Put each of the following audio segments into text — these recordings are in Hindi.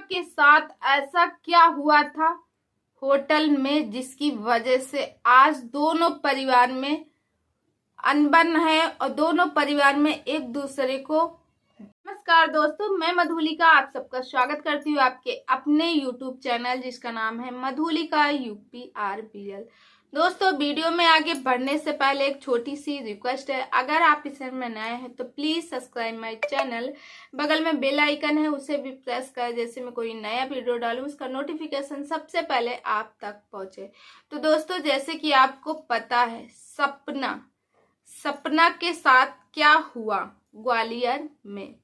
के साथ ऐसा क्या हुआ था होटल में जिसकी वजह से आज दोनों परिवार में अनबन है और दोनों परिवार में एक दूसरे को। नमस्कार दोस्तों, मैं मधुलिका आप सबका स्वागत करती हूँ आपके अपने YouTube चैनल जिसका नाम है मधुलिका UPRBL। दोस्तों, वीडियो में आगे बढ़ने से पहले एक छोटी सी रिक्वेस्ट है, अगर आप इस चैनल में नए हैं तो प्लीज सब्सक्राइब माय चैनल। बगल में बेल आइकन है, उसे भी प्रेस करें, जैसे मैं कोई नया वीडियो डालूं उसका नोटिफिकेशन सबसे पहले आप तक पहुंचे। तो दोस्तों, जैसे कि आपको पता है सपना के साथ क्या हुआ ग्वालियर में,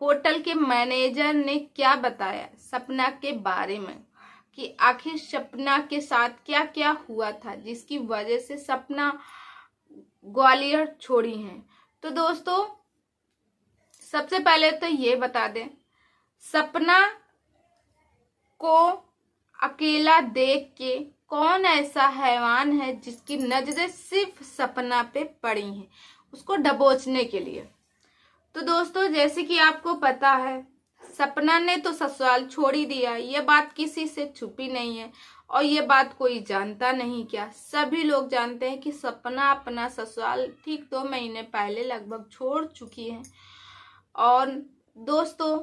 होटल के मैनेजर ने क्या बताया सपना के बारे में कि आखिर सपना के साथ क्या क्या हुआ था जिसकी वजह से सपना ग्वालियर छोड़ी हैं। तो दोस्तों, सबसे पहले तो ये बता दें, सपना को अकेला देख के कौन ऐसा हैवान है जिसकी नजरें सिर्फ सपना पे पड़ी हैं उसको दबोचने के लिए। तो दोस्तों, जैसे कि आपको पता है, सपना ने तो ससुराल छोड़ ही दिया, ये बात किसी से छुपी नहीं है और ये बात कोई जानता नहीं क्या, सभी लोग जानते हैं कि सपना अपना ससुराल ठीक 2 महीने पहले लगभग छोड़ चुकी है। और दोस्तों,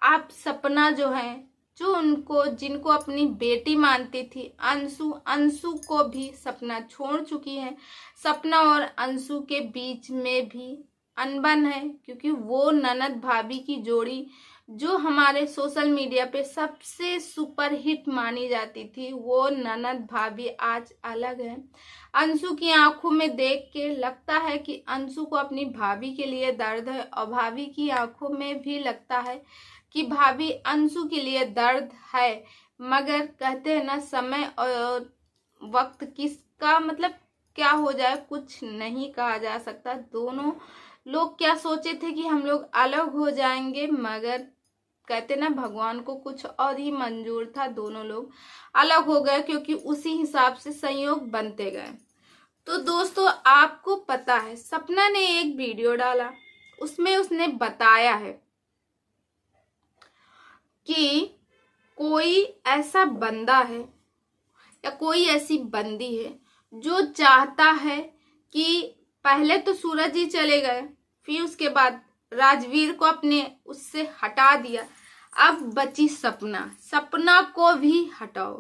आप सपना जो है, जो जिनको अपनी बेटी मानती थी, अंशु को भी सपना छोड़ चुकी है। सपना और अंशु के बीच में भी अनबन है, क्योंकि वो ननद भाभी की जोड़ी जो हमारे सोशल मीडिया पे सबसे सुपर हिट मानी जाती थी, वो ननद भाभी आज अलग है। अंशु की आंखों में देख के लगता है कि अंशु को अपनी भाभी के लिए दर्द है और भाभी की आंखों में भी लगता है कि भाभी अंशु के लिए दर्द है। मगर कहते हैं ना, समय और वक्त किसका मतलब क्या हो जाए कुछ नहीं कहा जा सकता। दोनों लोग क्या सोचे थे कि हम लोग अलग हो जाएंगे, मगर कहते ना भगवान को कुछ और ही मंजूर था, दोनों लोग अलग हो गए क्योंकि उसी हिसाब से संयोग बनते गए। तो दोस्तों, आपको पता है, सपना ने एक वीडियो डाला, उसमें उसने बताया है कि कोई ऐसा बंदा है या कोई ऐसी बंदी है जो चाहता है कि पहले तो सूरज जी चले गए, फिर उसके बाद राजवीर को अपने उससे हटा दिया, अब बची सपना को भी हटाओ।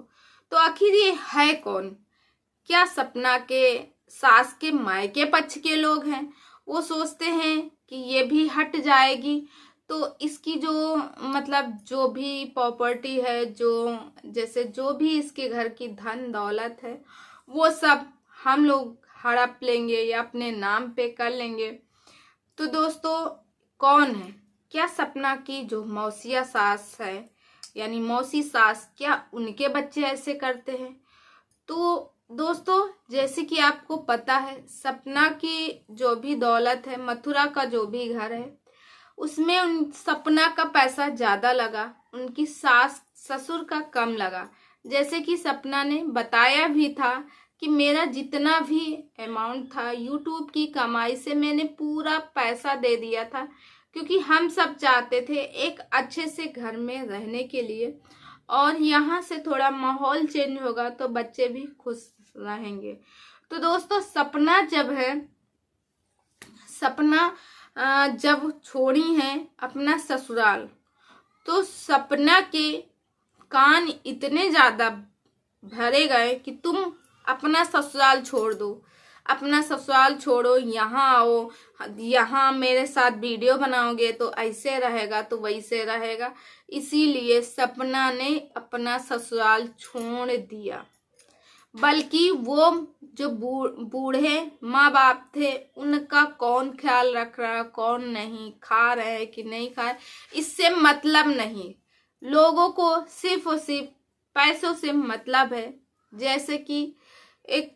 तो आखिर ये है कौन? क्या सपना के सास के मायके पक्ष के लोग हैं? वो सोचते हैं कि ये भी हट जाएगी तो इसकी जो मतलब जो भी प्रॉपर्टी है, जो भी इसके घर की धन दौलत है, वो सब हम लोग हड़प लेंगे या अपने नाम पे कर लेंगे। तो दोस्तों, कौन है? क्या सपना की जो मौसिया सास है, यानी मौसी सास, क्या उनके बच्चे ऐसे करते हैं? तो दोस्तों, जैसे कि आपको पता है, सपना की जो भी दौलत है, मथुरा का जो भी घर है, उसमें उन सपना का पैसा ज्यादा लगा, उनकी सास ससुर का कम लगा। जैसे कि सपना ने बताया भी था कि मेरा जितना भी अमाउंट था यूट्यूब की कमाई से मैंने पूरा पैसा दे दिया था, क्योंकि हम सब चाहते थे एक अच्छे से घर में रहने के लिए, और यहाँ से थोड़ा माहौल चेंज होगा तो बच्चे भी खुश रहेंगे। तो दोस्तों, सपना जब छोड़ी है अपना ससुराल, तो सपना के कान इतने ज्यादा भरे गए कि तुम अपना ससुराल छोड़ दो, अपना ससुराल छोड़ो, यहाँ आओ, यहाँ मेरे साथ वीडियो बनाओगे तो ऐसे रहेगा तो वैसे रहेगा। इसीलिए सपना ने अपना ससुराल छोड़ दिया। बल्कि वो जो बूढ़े माँ बाप थे, उनका कौन ख्याल रख रहा, कौन नहीं, खा रहे हैं कि नहीं खा रहे, इससे मतलब नहीं। लोगों को सिर्फ और सिर्फ पैसों से मतलब है। जैसे कि एक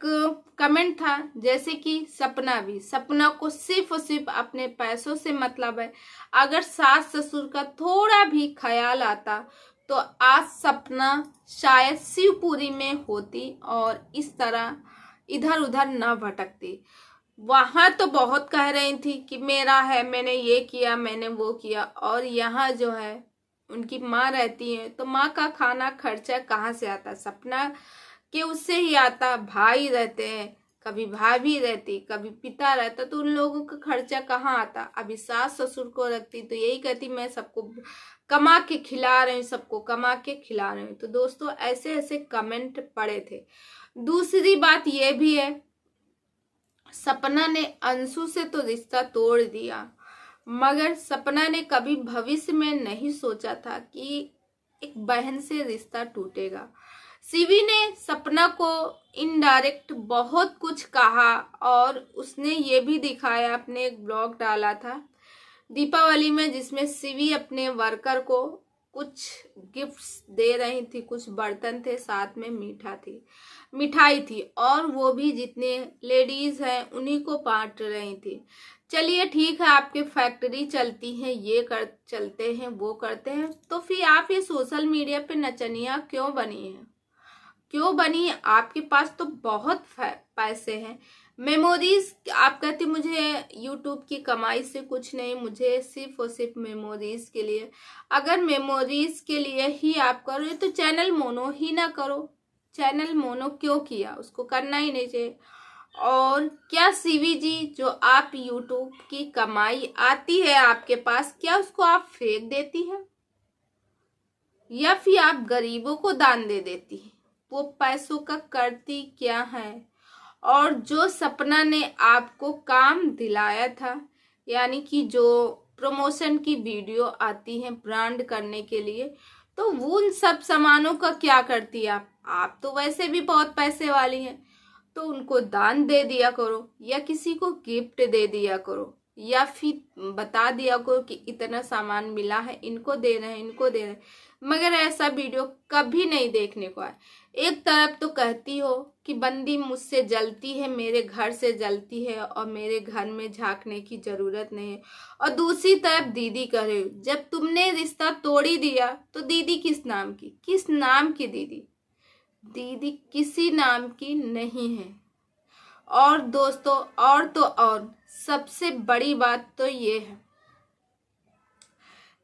कमेंट था, जैसे कि सपना को सिर्फ और सिर्फ अपने पैसों से मतलब है। अगर सास ससुर का थोड़ा भी ख्याल आता तो आज सपना शायद शिवपुरी में होती और इस तरह इधर उधर न भटकती। वहां तो बहुत कह रही थी कि मेरा है, मैंने ये किया, मैंने वो किया, और यहाँ जो है उनकी माँ रहती है, तो माँ का खाना खर्चा कहाँ से आता? सपना के उससे ही आता। भाई रहते हैं, कभी भाभी रहती, कभी पिता रहता, तो उन लोगों का खर्चा कहाँ आता? अभी सास ससुर को रखती तो यही कहती मैं सबको कमा के खिला रही हूँ, सबको कमा के खिला रही हूँ। तो दोस्तों ऐसे ऐसे कमेंट पड़े थे। दूसरी बात ये भी है, सपना ने अंशु से तो रिश्ता तोड़ दिया, मगर सपना ने कभी भविष्य में नहीं सोचा था कि एक बहन से रिश्ता टूटेगा। सीवी ने सपना को इनडायरेक्ट बहुत कुछ कहा और उसने ये भी दिखाया, अपने एक ब्लॉग डाला था दीपावली में, जिसमें सीवी अपने वर्कर को कुछ गिफ्ट्स दे रही थी, कुछ बर्तन थे, साथ में मिठाई थी और वो भी जितने लेडीज हैं उन्हीं को बांट रही थी। चलिए ठीक है, आपके फैक्ट्री चलती है, चलते हैं, वो करते हैं, तो फिर आप ये सोशल मीडिया पे नचनिया क्यों बनी है? क्यों बनी है? आपके पास तो बहुत पैसे हैं, मेमोरीज। आप कहती मुझे यूट्यूब की कमाई से कुछ नहीं, मुझे सिर्फ और सिर्फ मेमोरीज के लिए। अगर मेमोरीज के लिए ही आप करो तो चैनल मोनो ही ना करो। चैनल मोनो क्यों किया? उसको करना ही नहीं चाहिए। और क्या सीवी जी, जो आप यूट्यूब की कमाई आती है आपके पास, क्या उसको आप फेंक देती है या फिर आप गरीबों को दान दे देती है? वो पैसों का करती क्या है? और जो सपना ने आपको काम दिलाया था, यानी कि जो प्रमोशन की वीडियो आती है ब्रांड करने के लिए, तो वो उन सब सामानों का क्या करती है आप तो वैसे भी बहुत पैसे वाली हैं, तो उनको दान दे दिया करो या किसी को गिफ्ट दे दिया करो या फिर बता दिया करो कि इतना सामान मिला है, इनको दे रहे हैं, इनको दे रहे हैं। मगर ऐसा वीडियो कभी नहीं देखने को आया। एक तरफ तो कहती हो कि बंदी मुझसे जलती है, मेरे घर से जलती है और मेरे घर में झांकने की जरूरत नहीं है, और दूसरी तरफ दीदी कह रहे हो जब तुमने रिश्ता तोड़ी दिया तो दीदी किस नाम की? किस नाम की दीदी? दीदी किसी नाम की नहीं है। और दोस्तों और सबसे बड़ी बात तो ये है,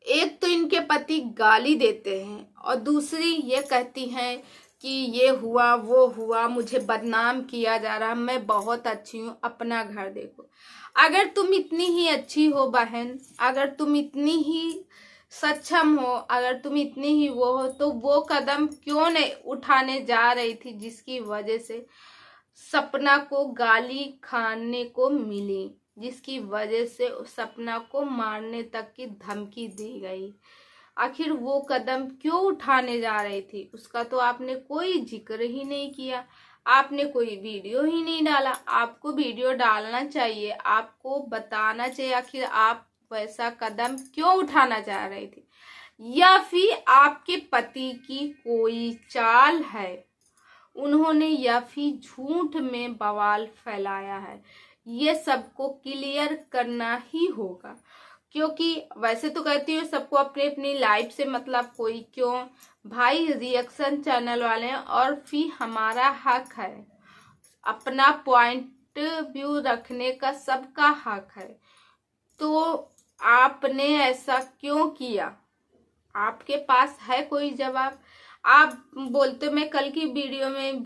एक तो इनके पति गाली देते हैं और दूसरी ये कहती हैं कि ये हुआ वो हुआ, मुझे बदनाम किया जा रहा, मैं बहुत अच्छी हूँ, अपना घर देखो। अगर तुम इतनी ही अच्छी हो बहन, अगर तुम इतनी ही सक्षम हो, अगर तुम इतनी ही वो हो, तो वो कदम क्यों नहीं उठाने जा रही थी जिसकी वजह से सपना को गाली खाने को मिली, जिसकी वजह से सपना को मारने तक की धमकी दी गई? आखिर वो कदम क्यों उठाने जा रही थी? उसका तो आपने कोई जिक्र ही नहीं किया, आपने कोई वीडियो ही नहीं डाला। आपको वीडियो डालना चाहिए, आपको बताना चाहिए आखिर आप वैसा कदम क्यों उठाना चाह रही थी। या फिर आपके पति की कोई चाल है, उन्होंने या फिर झूठ में बवाल फैलाया है? ये सबको क्लियर करना ही होगा, क्योंकि वैसे तो कहती हूँ सबको अपनी अपनी लाइफ से मतलब, कोई क्यों भाई, रिएक्शन चैनल वाले हैं और फिर हमारा हक है, अपना पॉइंट व्यू रखने का सबका हक है। तो आपने ऐसा क्यों किया? आपके पास है कोई जवाब? आप बोलते, मैं कल की वीडियो में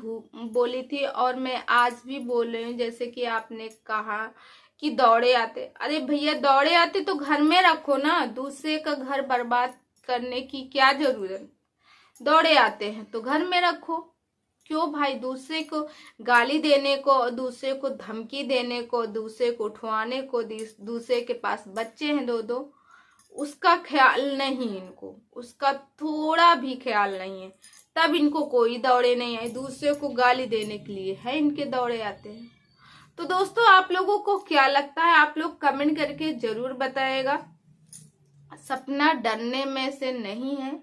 बोली थी और मैं आज भी बोल रही हूँ, जैसे कि आपने कहा कि दौड़े आते। अरे भैया, दौड़े आते तो घर में रखो ना, दूसरे का घर बर्बाद करने की क्या जरूरत? दौड़े आते हैं तो घर में रखो। क्यों भाई दूसरे को गाली देने को, दूसरे को धमकी देने को, दूसरे को उठवाने को, दूसरे के पास बच्चे हैं दो, उसका ख्याल नहीं इनको, उसका थोड़ा भी ख्याल नहीं है, तब इनको कोई दौड़े नहीं है, दूसरे को गाली देने के लिए है इनके दौड़े आते हैं। तो दोस्तों आप लोगों को क्या लगता है? आप लोग कमेंट करके जरूर बताइएगा। सपना डरने में से नहीं है,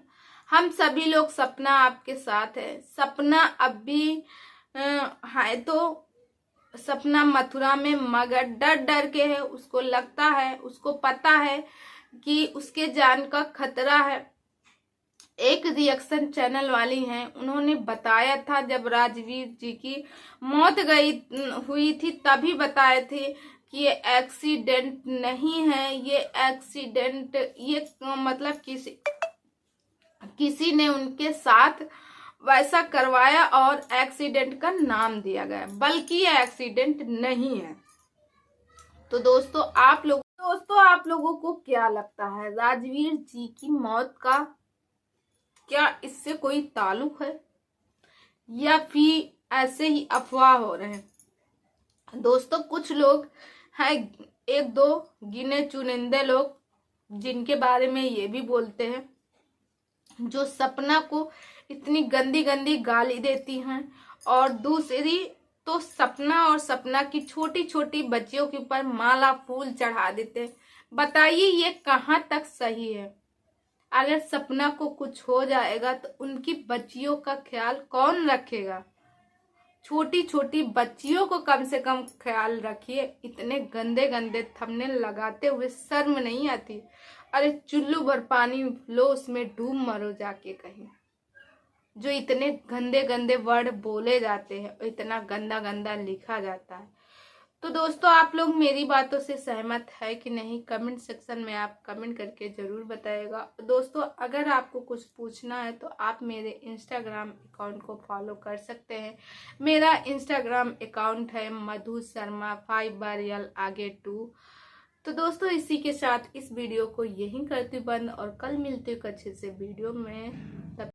हम सभी लोग, सपना आपके साथ है। सपना अब भी है तो सपना मथुरा में, मगर डर डर के है, उसको लगता है, उसको पता है कि उसके जान का खतरा है। एक रिएक्शन चैनल वाली हैं, उन्होंने बताया था जब राजवीर जी की मौत हुई थी, तभी बताए थे कि ये एक्सीडेंट नहीं है, ये एक्सीडेंट, ये मतलब किसी ने उनके साथ वैसा करवाया और एक्सीडेंट का नाम दिया गया, बल्कि ये एक्सीडेंट नहीं है। तो दोस्तों आप लोगों को क्या लगता है, राजवीर जी की मौत का क्या इससे कोई ताल्लुक है या फिर ऐसे ही अफवाह हो रहे हैं? दोस्तों कुछ लोग हैं, एक दो गिने चुनिंदे लोग, जिनके बारे में ये भी बोलते हैं, जो सपना को इतनी गंदी गंदी गाली देती हैं, और दूसरी तो सपना और सपना की छोटी छोटी बच्चियों के ऊपर माला फूल चढ़ा देते हैं। बताइए ये कहाँ तक सही है? अगर सपना को कुछ हो जाएगा तो उनकी बच्चियों का ख्याल कौन रखेगा? छोटी छोटी बच्चियों को कम से कम ख्याल रखिए। इतने गंदे गंदे थंबनेल लगाते हुए शर्म नहीं आती? अरे चुल्लू भर पानी लो, उसमें डूब मरो जाके कहीं। जो इतने गंदे गंदे वर्ड बोले जाते हैं, इतना गंदा गंदा लिखा जाता है। तो दोस्तों आप लोग मेरी बातों से सहमत है कि नहीं, कमेंट सेक्शन में आप कमेंट करके जरूर बताइएगा। दोस्तों अगर आपको कुछ पूछना है तो आप मेरे इंस्टाग्राम अकाउंट को फॉलो कर सकते हैं। मेरा इंस्टाग्राम अकाउंट है मधु शर्मा 5 आगे 2। तो दोस्तों इसी के साथ इस वीडियो को यहीं करती बंद, और कल मिलती हूँ अच्छे से वीडियो में।